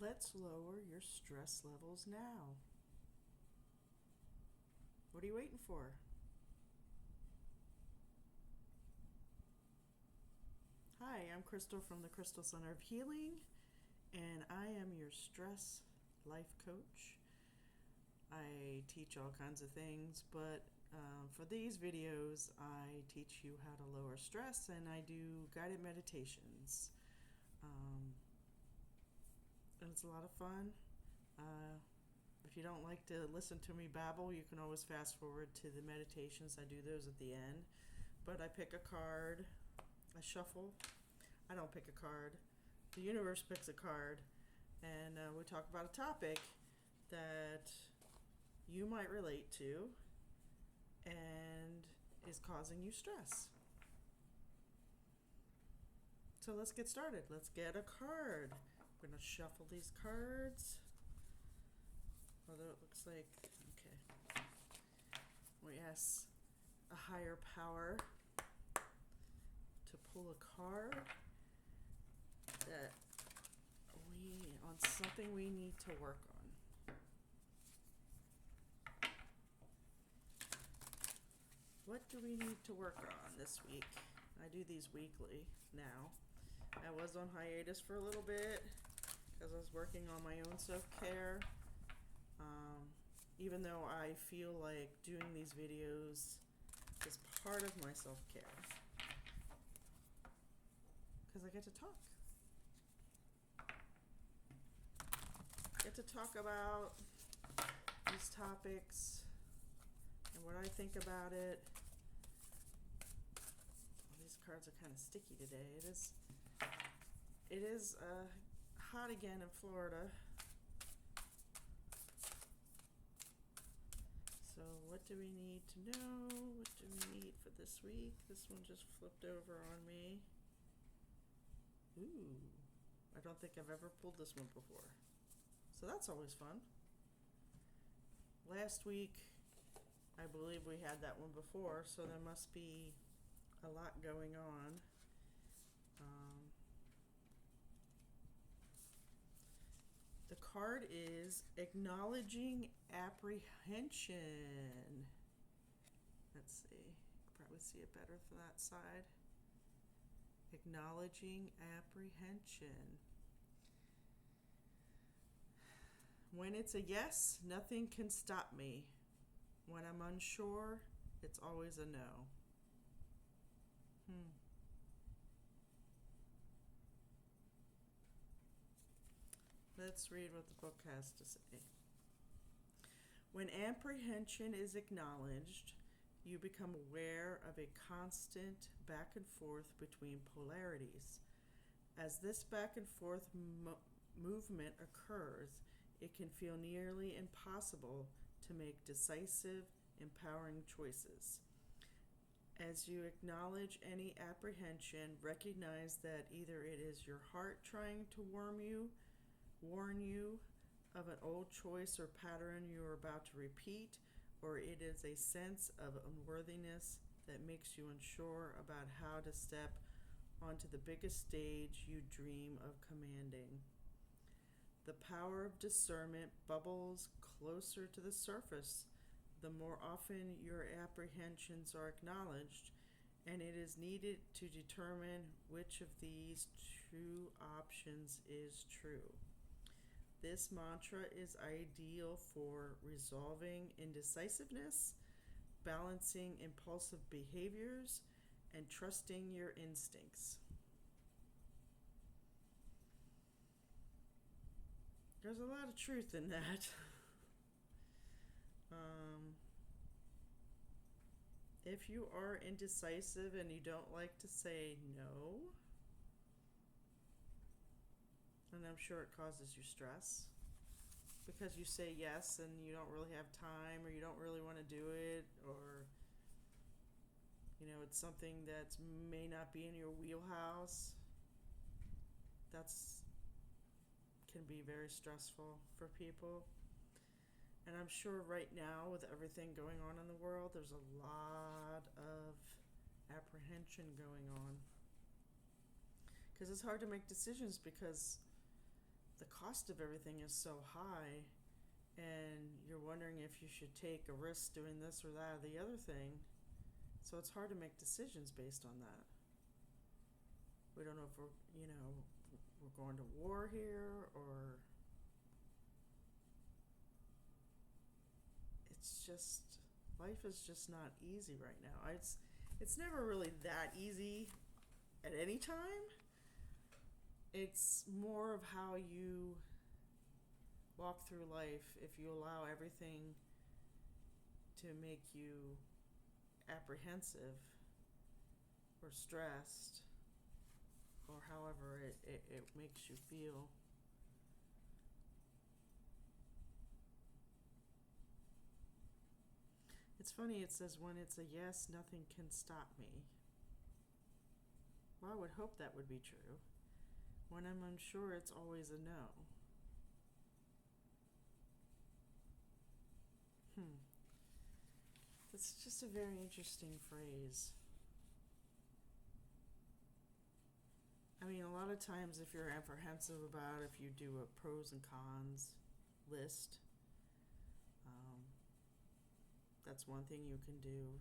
Let's lower your stress levels now. What are you waiting for? Hi, I'm Crystal from the Crystal Center of Healing, and I am your stress life coach. I teach all kinds of things, but for these videos, I teach you how to lower stress, and I do guided meditations. And it's a lot of fun. If you don't like to listen to me babble, you can always fast forward to the meditations. I do those at the end. But I pick a card, I shuffle. I don't pick a card. The universe picks a card, and we talk about a topic that you might relate to and is causing you stress. So let's get started. Let's get a card. I'm going to shuffle these cards. Although it looks like, okay. We ask a higher power to pull a card that on something we need to work on. What do we need to work on this week? I do these weekly now. I was on hiatus for a little bit because I was working on my own self-care. Even though I feel like doing these videos is part of my self-care. Because I get to talk. Get to talk about these topics and what I think about it. Well, these cards are kind of sticky today. It is hot again in Florida. So what do we need to know? What do we need for this week? This one just flipped over on me. Ooh, I don't think I've ever pulled this one before. So that's always fun. Last week, I believe we had that one before, so there must be a lot going on. The card is Acknowledging Apprehension. Let's see. You can probably see it better from that side. Acknowledging Apprehension. When it's a yes, nothing can stop me. When I'm unsure, it's always a no. Let's read what the book has to say. When apprehension is acknowledged, you become aware of a constant back and forth between polarities. As this back and forth movement occurs, it can feel nearly impossible to make decisive, empowering choices. As you acknowledge any apprehension, recognize that either it is your heart trying to warn you of an old choice or pattern you are about to repeat, or it is a sense of unworthiness that makes you unsure about how to step onto the biggest stage you dream of commanding. The power of discernment bubbles closer to the surface the more often your apprehensions are acknowledged, and it is needed to determine which of these two options is true. This mantra is ideal for resolving indecisiveness, balancing impulsive behaviors, and trusting your instincts. There's a lot of truth in that. If you are indecisive and you don't like to say no, and I'm sure it causes you stress because you say yes and you don't really have time, or you don't really want to do it, or it's something that may not be in your wheelhouse. That's can be very stressful for people. And I'm sure right now, with everything going on in the world, there's a lot of apprehension going on. Because it's hard to make decisions because the cost of everything is so high, and you're wondering if you should take a risk doing this or that or the other thing. So it's hard to make decisions based on that. We don't know if we're going to war here, or it's just, life is just not easy right now. It's never really that easy at any time. It's more of how you walk through life. If you allow everything to make you apprehensive or stressed, or however it makes you feel. It's funny, it says when it's a yes, nothing can stop me. Well, I would hope that would be true. When I'm unsure, it's always a no. It's just a very interesting phrase. I mean, a lot of times if you're apprehensive about, if you do a pros and cons list, that's one thing you can do.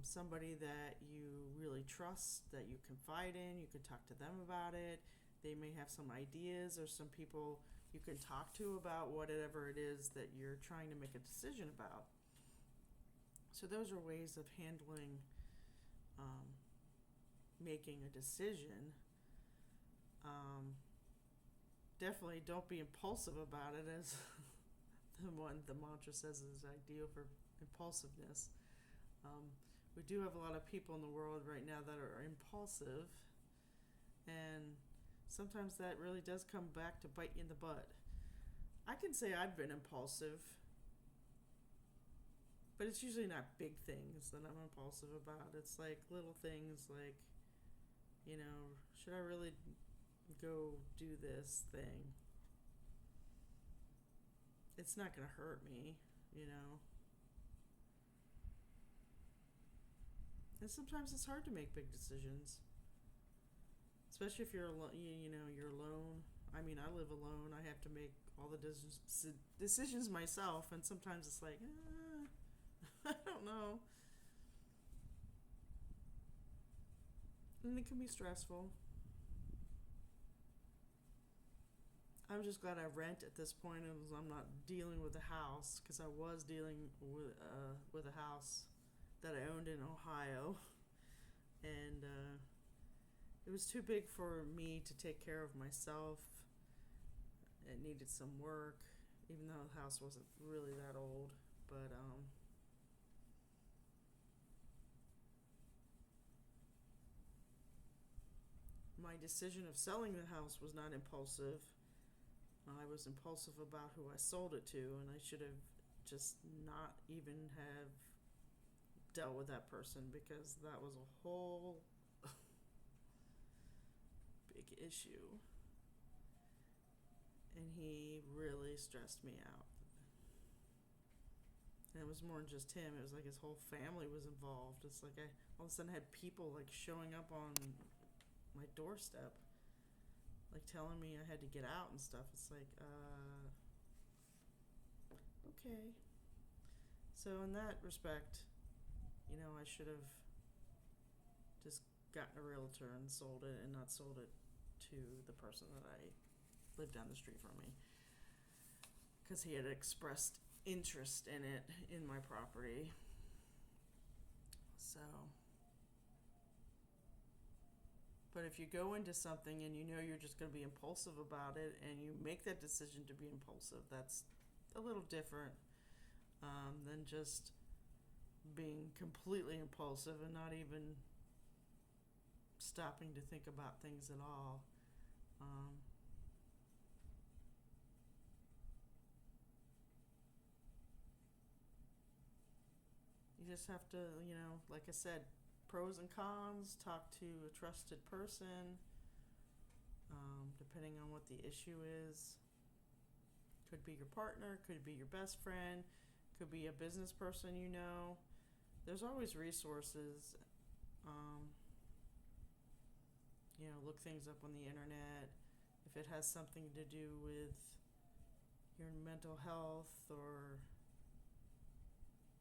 Somebody that you really trust, that you confide in, you can talk to them about it. They may have some ideas, or some people you can talk to about whatever it is that you're trying to make a decision about. So those are ways of handling making a decision. Definitely don't be impulsive about it, as the mantra says is ideal for impulsiveness. We do have a lot of people in the world right now that are impulsive, and sometimes that really does come back to bite you in the butt. I can say I've been impulsive, but it's usually not big things that I'm impulsive about. It's like little things like, should I really go do this thing? It's not going to hurt me, And sometimes it's hard to make big decisions, especially if you're you're alone. I mean, I live alone. I have to make all the decisions myself, and sometimes it's like, I don't know, and it can be stressful. I'm just glad I rent at this point, and I'm not dealing with a house, because I was dealing with a house that I owned in Ohio, and it was too big for me to take care of myself. It needed some work, even though the house wasn't really that old, but my decision of selling the house was not impulsive. I was impulsive about who I sold it to, and I should have just not even have dealt with that person, because that was a whole big issue, and he really stressed me out. And it was more than just him, it was like his whole family was involved. It's like I all of a sudden had people like showing up on my doorstep, like telling me I had to get out and stuff. It's like, okay. So in that respect, I should have just gotten a realtor and sold it, and not sold it to the person that I lived down the street from me, because he had expressed interest in it, in my property. So, but if you go into something and you're just going to be impulsive about it, and you make that decision to be impulsive, that's a little different than just being completely impulsive and not even stopping to think about things at all. You just have to, like I said, pros and cons, talk to a trusted person, depending on what the issue is. Could be your partner, could be your best friend, could be a business person There's always resources. Look things up on the internet. If it has something to do with your mental health or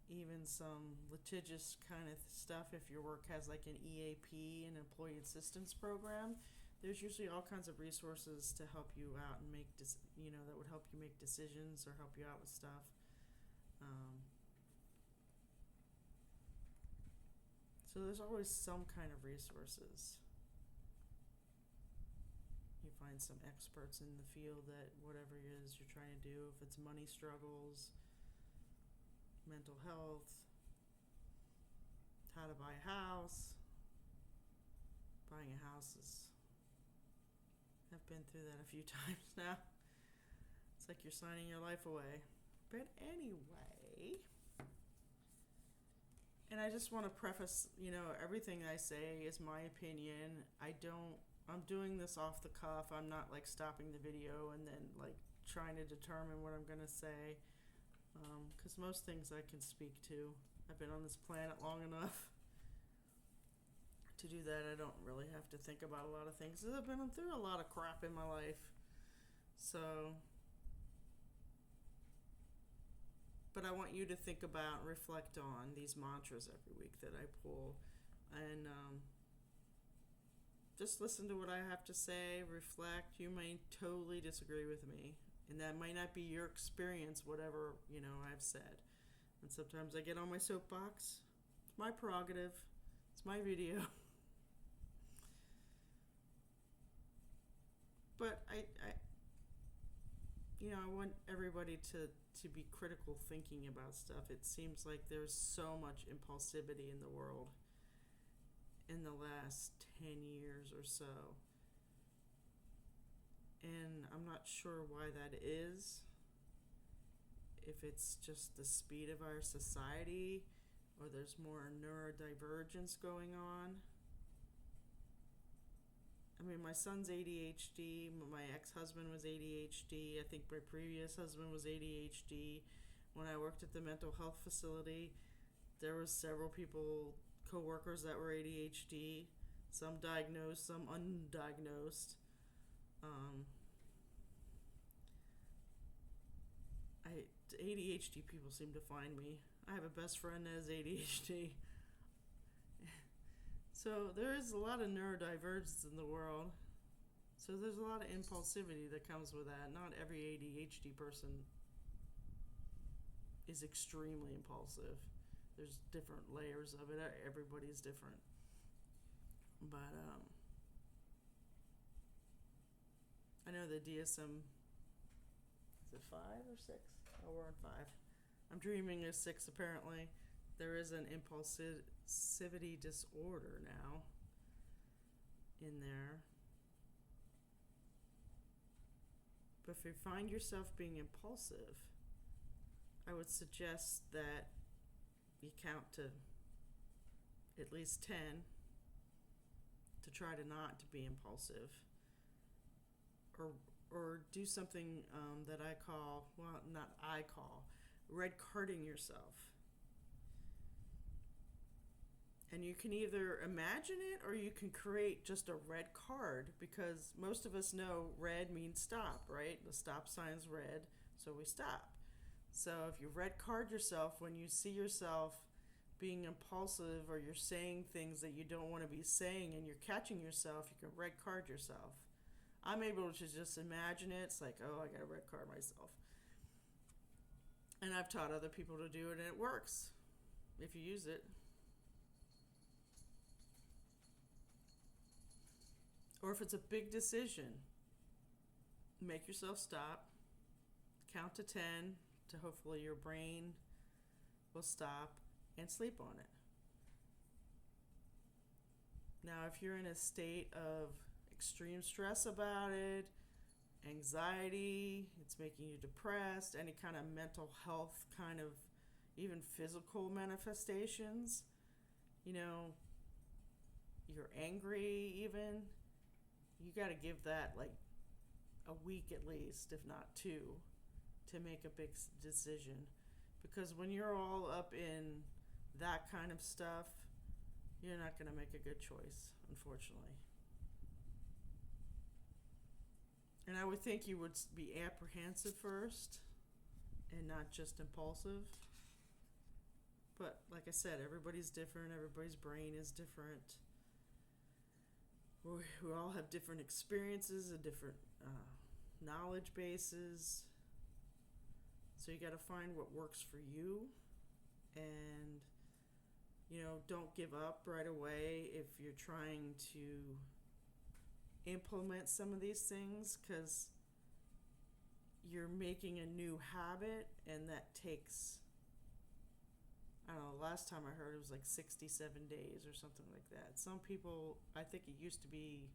even some litigious kind of stuff. If your work has like an EAP, an employee assistance program, there's usually all kinds of resources to help you out and make that would help you make decisions or help you out with stuff. So there's always some kind of resources. You find some experts in the field that whatever it is you're trying to do, if it's money struggles, mental health, how to buy a house. Buying a house is, I've been through that a few times now. It's like you're signing your life away. But anyway, and I just want to preface, everything I say is my opinion. I'm doing this off the cuff. I'm not like stopping the video and then like trying to determine what I'm going to say. Because most things I can speak to. I've been on this planet long enough to do that. I don't really have to think about a lot of things. I've been through a lot of crap in my life. So, but I want you to think about, reflect on these mantras every week that I pull. And just listen to what I have to say, reflect. You may totally disagree with me. And that might not be your experience, whatever, I've said. And sometimes I get on my soapbox. It's my prerogative. It's my video. But I want everybody to be critical thinking about stuff. It seems like there's so much impulsivity in the world in the last 10 years or so. And I'm not sure why that is. If it's just the speed of our society or there's more neurodivergence going on. I mean, my son's ADHD, my ex-husband was ADHD, I think my previous husband was ADHD. When I worked at the mental health facility, there was several people, co-workers that were ADHD, some diagnosed, some undiagnosed. ADHD people seem to find me. I have a best friend that has ADHD. So there is a lot of neurodivergence in the world. So there's a lot of impulsivity that comes with that. Not every ADHD person is extremely impulsive. There's different layers of it. Everybody's different. But I know the DSM, is it 5 or 6? Oh, we're on 5. I'm dreaming of 6 apparently. There is an impulsivity disorder now in there. But if you find yourself being impulsive, I would suggest that you count to at least 10 to try to not to be impulsive. Or do something that I call, red carding yourself. And you can either imagine it or you can create just a red card, because most of us know red means stop, right? The stop sign's red, so we stop. So if you red card yourself when you see yourself being impulsive or you're saying things that you don't want to be saying and you're catching yourself, you can red card yourself. I'm able to just imagine it. It's like, oh, I got to red card myself. And I've taught other people to do it, and it works if you use it. Or if it's a big decision, make yourself stop, count to 10 to hopefully your brain will stop, and sleep on it. Now, if you're in a state of extreme stress about it, anxiety, it's making you depressed, any kind of mental health kind of, even physical manifestations, you're angry even, you got to give that like a week at least, if not 2, to make a big decision. Because when you're all up in that kind of stuff, you're not going to make a good choice, unfortunately. And And I would think you would be apprehensive first and not just impulsive. But like I said, everybody's different. Everybody's brain is different. We all have different experiences and different knowledge bases. So you got to find what works for you. And, don't give up right away if you're trying to implement some of these things, because you're making a new habit, and that takes, I don't know, last time I heard it was like 67 days or something like that. Some people, I think it used to be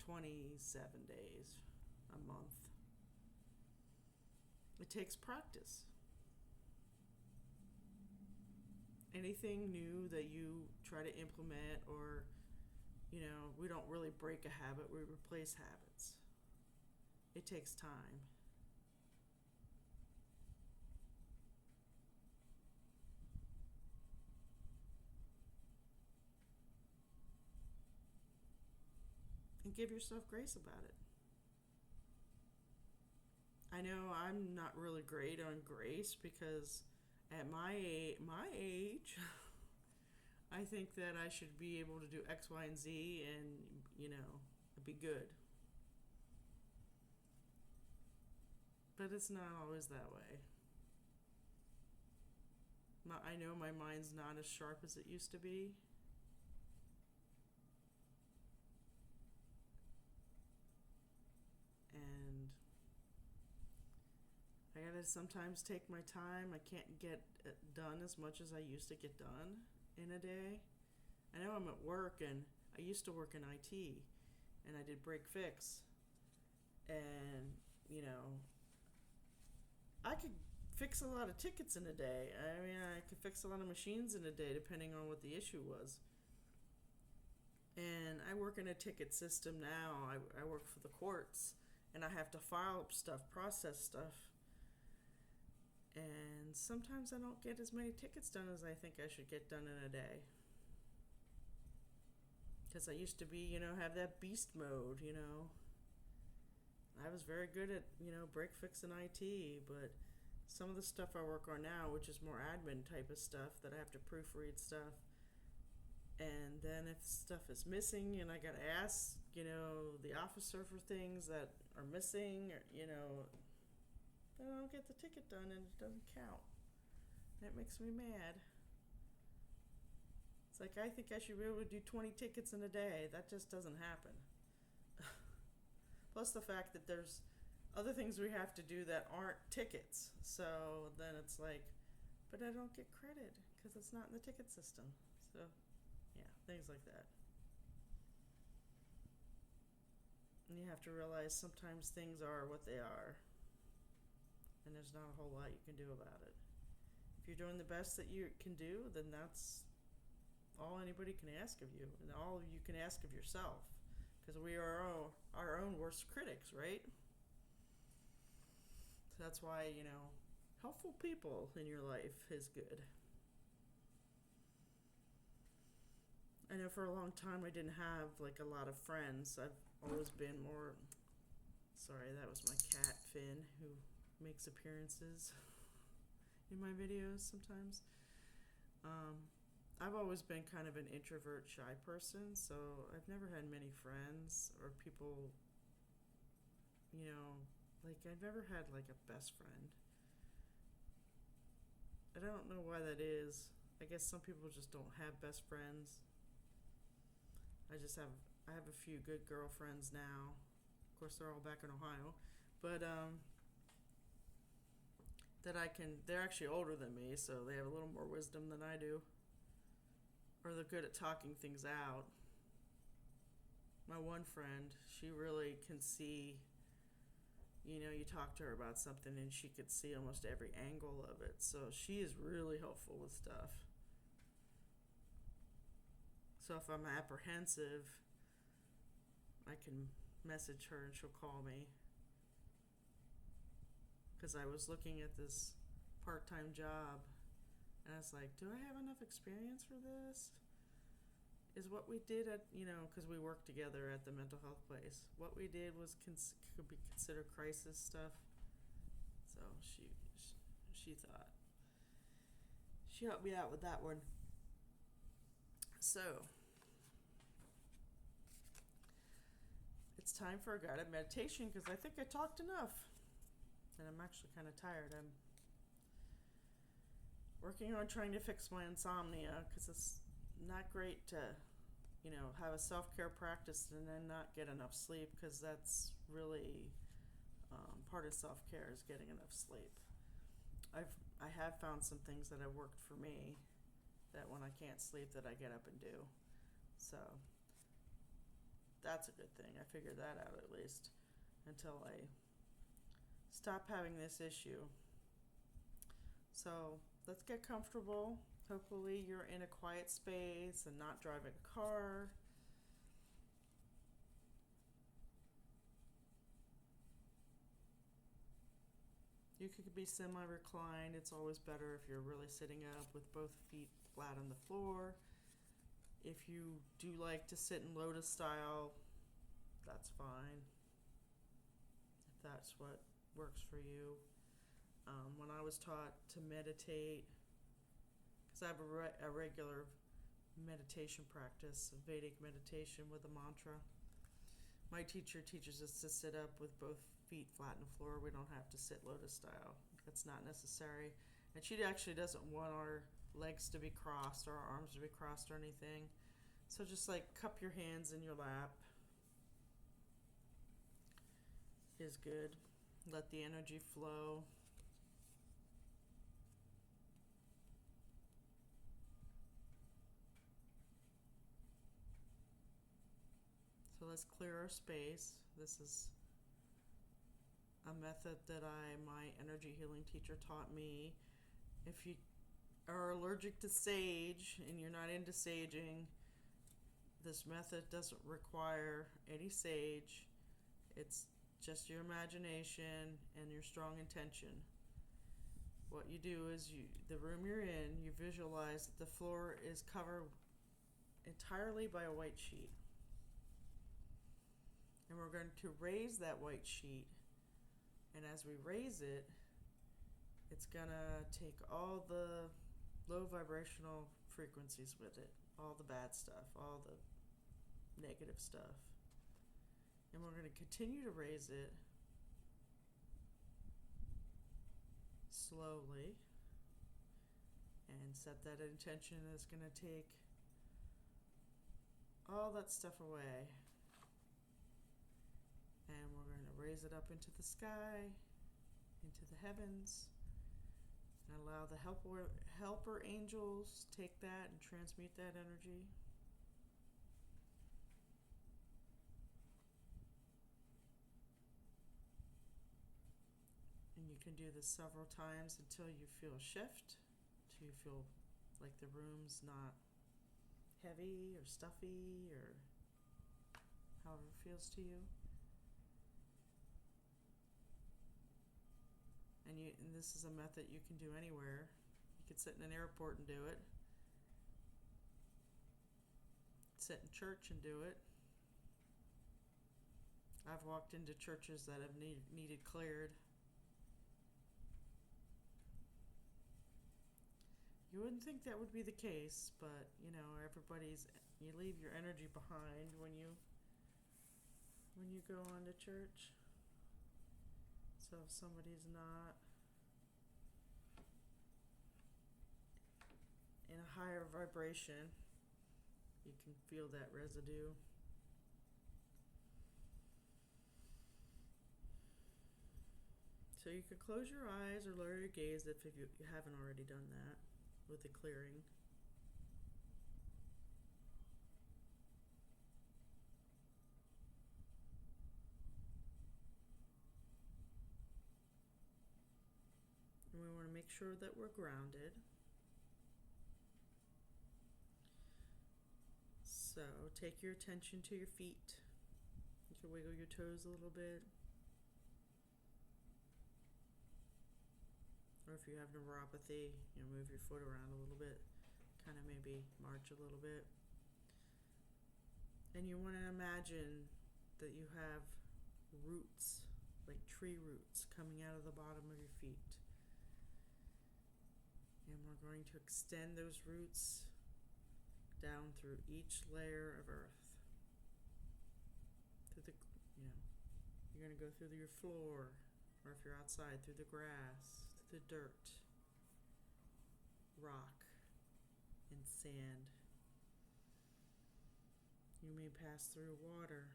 27 days, a month. It takes practice. Anything new that you try to implement, or, we don't really break a habit, we replace habits. It takes time. And give yourself grace about it. I know I'm not really great on grace, because at my age, I think that I should be able to do X, Y, and Z and, be good. But it's not always that way. I know my mind's not as sharp as it used to be. And I gotta sometimes take my time. I can't get it done as much as I used to get done in a day. I know I'm at work, and I used to work in IT, and I did break fix. And, I could fix a lot of tickets in a day. I mean, I could fix a lot of machines in a day, depending on what the issue was. And I work in a ticket system now. I work for the courts, and I have to file stuff, process stuff. And sometimes I don't get as many tickets done as I think I should get done in a day. Because I used to be, have that beast mode, I was very good at, break fix and IT, but some of the stuff I work on now, which is more admin type of stuff, that I have to proofread stuff. And then if stuff is missing and I got to ask, the officer for things that are missing, or, then I don't get the ticket done and it doesn't count. That makes me mad. It's like, I think I should be able to do 20 tickets in a day. That just doesn't happen. Plus the fact that there's other things we have to do that aren't tickets. So then it's like, but I don't get credit because it's not in the ticket system. So, yeah, things like that. And you have to realize sometimes things are what they are. And there's not a whole lot you can do about it. If you're doing the best that you can do, then that's all anybody can ask of you, and all you can ask of yourself, because we are our own worst critics, right? So that's why, helpful people in your life is good. I know for a long time I didn't have like a lot of friends. I've always been more, sorry, that was my cat Finn, who makes appearances in my videos sometimes. I've always been kind of an introvert, shy person, so I've never had many friends or people, like I've never had like a best friend. I don't know why that is. I guess some people just don't have best friends. I have a few good girlfriends now. Of course, they're all back in Ohio, but they're actually older than me, so they have a little more wisdom than I do. Or they're good at talking things out. My one friend, she really can see, you talk to her about something and she could see almost every angle of it. So she is really helpful with stuff. So if I'm apprehensive, I can message her and she'll call me. Because I was looking at this part-time job, and I was like, do I have enough experience for this? is what we did at, because we worked together at the mental health place. What we did was could be considered crisis stuff. So she thought. She helped me out with that one. So, it's time for a guided meditation because I think I talked enough. And I'm actually kind of tired. I'm working on trying to fix my insomnia because it's not great to, have a self-care practice and then not get enough sleep, because that's really part of self-care is getting enough sleep. I have found some things that have worked for me that when I can't sleep that I get up and do. So that's a good thing. I figured that out at least until I stop having this issue. So let's get comfortable. Hopefully you're in a quiet space and not driving a car. You could be semi-reclined. It's always better if you're really sitting up with both feet flat on the floor. If you do like to sit in lotus style, that's fine. If that's what works for you. When I was taught to meditate, because I have a regular meditation practice, Vedic meditation with a mantra. My teacher teaches us to sit up with both feet flat on the floor. We don't have to sit lotus style. That's not necessary. And she actually doesn't want our legs to be crossed or our arms to be crossed or anything. So just like cup your hands in your lap is good. Let the energy flow. So let's clear our space. This is a method that my energy healing teacher taught me. If you are allergic to sage and you're not into saging, this method doesn't require any sage. It's just your imagination and your strong intention. What you do is the room you're in, you visualize that the floor is covered entirely by a white sheet. And we're going to raise that white sheet. And as we raise it, it's going to take all the low vibrational frequencies with it, all the bad stuff, all the negative stuff. And we're going to continue to raise it slowly and set that intention that's going to take all that stuff away. And we're going to raise it up into the sky, into the heavens, and allow the helper angels take that and transmute that energy. And you can do this several times until you feel a shift, until you feel like the room's not heavy or stuffy or however it feels to you. And this is a method you can do anywhere. You could sit in an airport and do it. Sit in church and do it. I've walked into churches that have needed cleared. You wouldn't think that would be the case, but you leave your energy behind when you go on to church. So if somebody's not in a higher vibration, you can feel that residue. So you could close your eyes or lower your gaze if you haven't already done that with the clearing. And we want to make sure that we're grounded. So take your attention to your feet. You can wiggle your toes a little bit. Or if you have neuropathy, move your foot around a little bit. Kind of maybe march a little bit. And you want to imagine that you have roots, like tree roots, coming out of the bottom of your feet. And we're going to extend those roots down through each layer of earth. Through the, you're going to go through your floor, or if you're outside, through the grass, through the dirt, rock, and sand. You may pass through water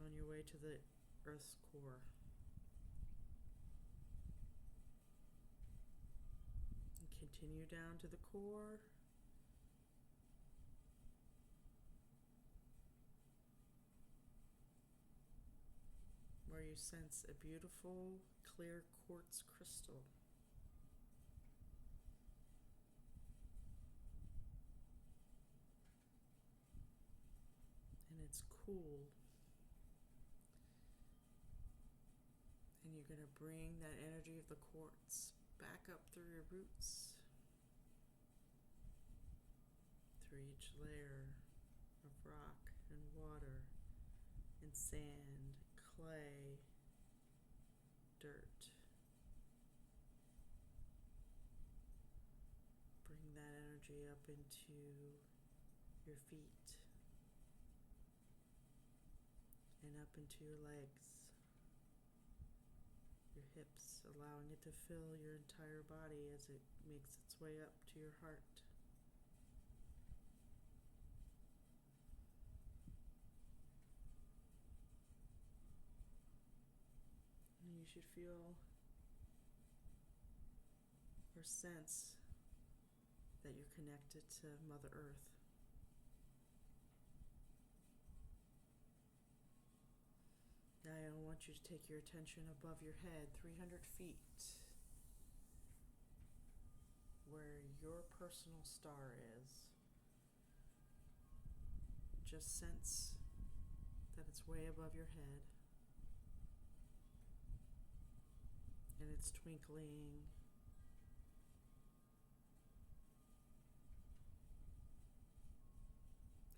on your way to the Earth's core. And continue down to the core. Where you sense a beautiful, clear quartz crystal. And it's cool. And you're going to bring that energy of the quartz back up through your roots, through each layer of rock and water and sand, clay, dirt. Bring that energy up into your feet and up into your legs, your hips, allowing it to fill your entire body as it makes its way up to your heart. And you should feel or sense that you're connected to Mother Earth. Now I want you to take your attention above your head, 300 feet, where your personal star is. Just sense that it's way above your head, and it's twinkling.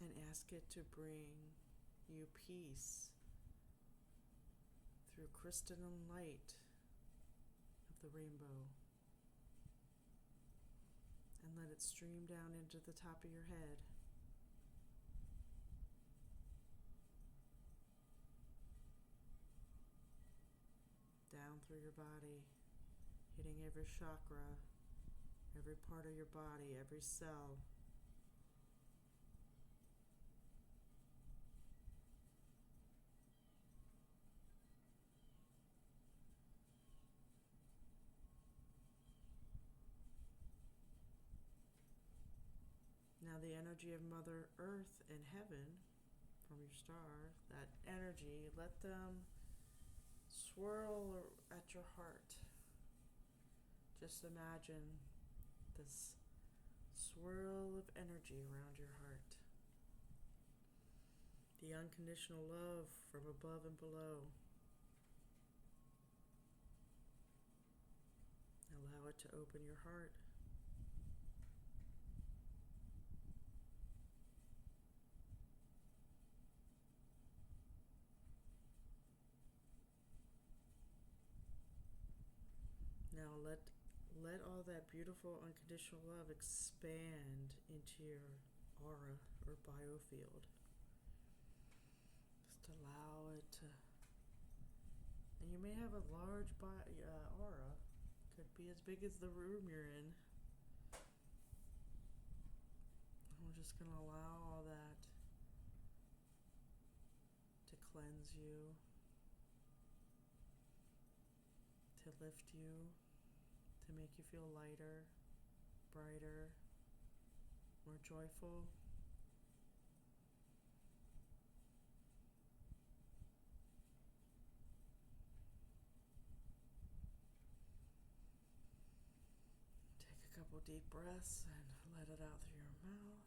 And ask it to bring you peace through crystalline light of the rainbow, and let it stream down into the top of your head. Down through your body, hitting every chakra, every part of your body, every cell. Now the energy of Mother Earth and Heaven from your star, that energy, let them swirl at your heart. Just imagine this swirl of energy around your heart. The unconditional love from above and below. Allow it to open your heart. Now let all that beautiful unconditional love expand into your aura or biofield. Just allow it to, and you may have a large aura, could be as big as the room you're in. And we're just going to allow all that to cleanse you, to lift you, to make you feel lighter, brighter, more joyful. Take a couple deep breaths and let it out through your mouth.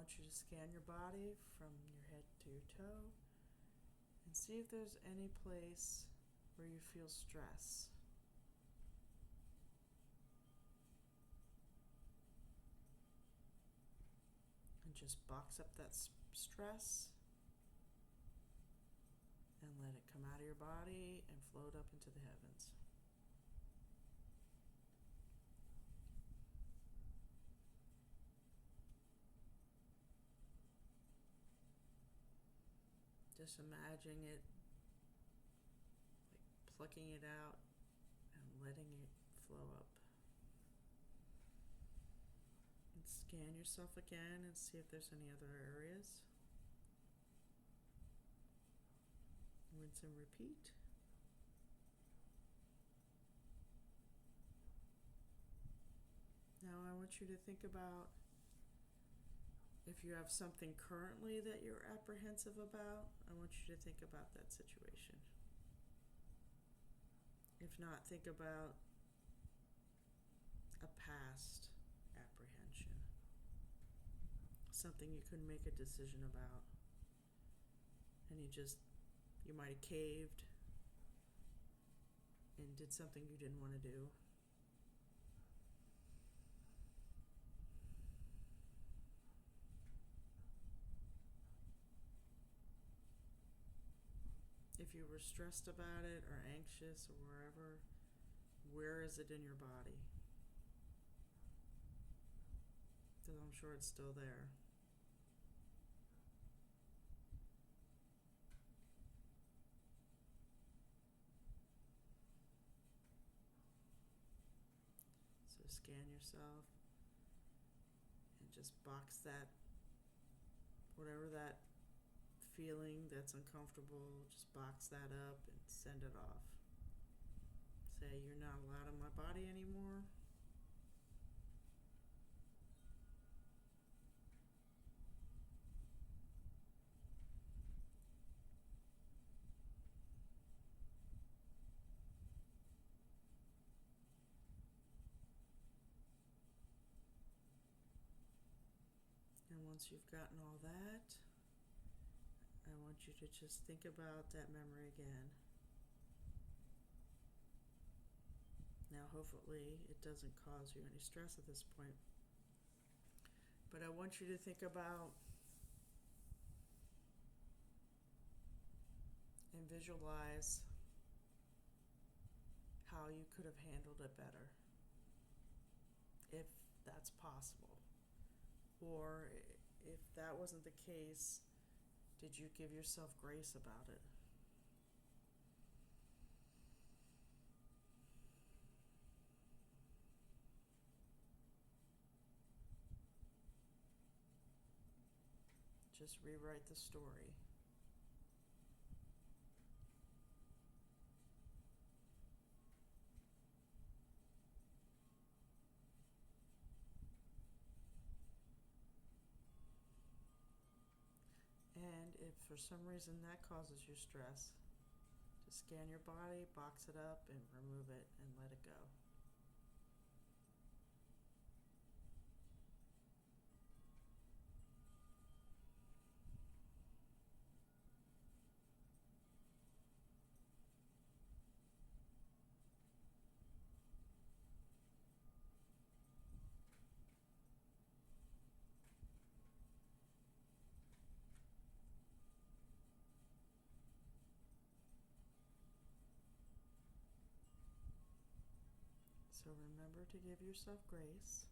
want you to scan your body from your head to your toe and see if there's any place where you feel stress. And just box up that stress and let it come out of your body and float up into the heavens. Just imagine it, like plucking it out and letting it flow up. And scan yourself again and see if there's any other areas. Rinse and repeat. Now I want you to think about if you have something currently that you're apprehensive about. I want you to think about that situation. If not, think about a past apprehension. Something you couldn't make a decision about. And you might have caved and did something you didn't want to do. If you were stressed about it or anxious or wherever, where is it in your body? Because I'm sure it's still there. So scan yourself and just box that, whatever that feeling that's uncomfortable, just box that up and send it off. Say, you're not allowed in my body anymore. And once you've gotten all that, I want you to just think about that memory again. Now, hopefully, it doesn't cause you any stress at this point. But I want you to think about and visualize how you could have handled it better, if that's possible. Or if that wasn't the case, did you give yourself grace about it? Just rewrite the story. And if for some reason that causes you stress, just scan your body, box it up, and remove it and let it go. So remember to give yourself grace,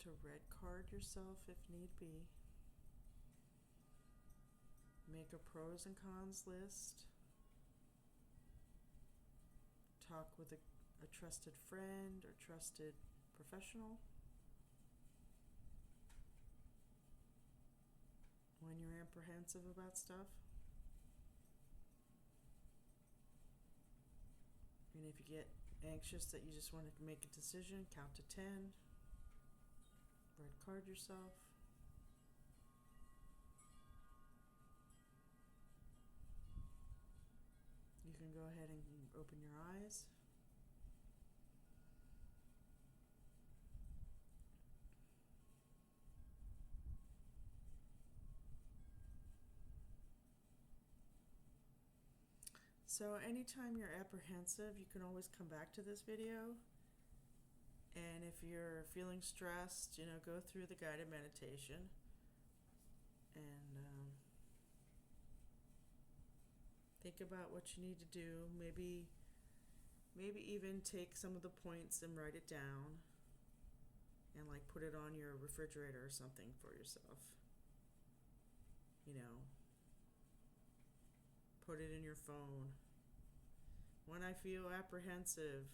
to red card yourself if need be, make a pros and cons list, talk with a trusted friend or trusted professional when you're apprehensive about stuff. And if you get anxious that you just want to make a decision, count to 10. Red card yourself. You can go ahead and open your eyes. So anytime you're apprehensive, you can always come back to this video. And if you're feeling stressed, go through the guided meditation. And think about what you need to do. Maybe even take some of the points and write it down. And like put it on your refrigerator or something for yourself. Put it in your phone. When I feel apprehensive,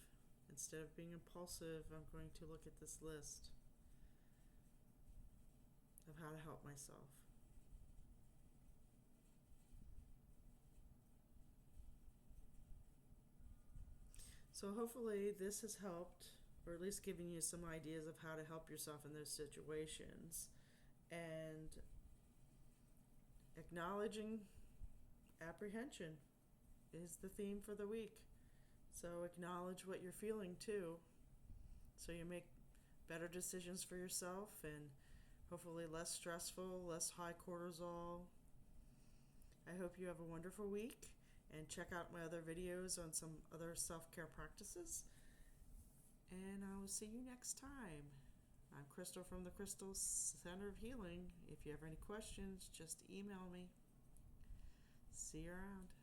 instead of being impulsive, I'm going to look at this list of how to help myself. So hopefully this has helped, or at least given you some ideas of how to help yourself in those situations. And acknowledging apprehension is the theme for the week. So acknowledge what you're feeling too, so you make better decisions for yourself and hopefully less stressful, less high cortisol. I hope you have a wonderful week, and check out my other videos on some other self-care practices. And I will see you next time. I'm Crystal from the Crystal Center of Healing. If you have any questions, just email me. See you around.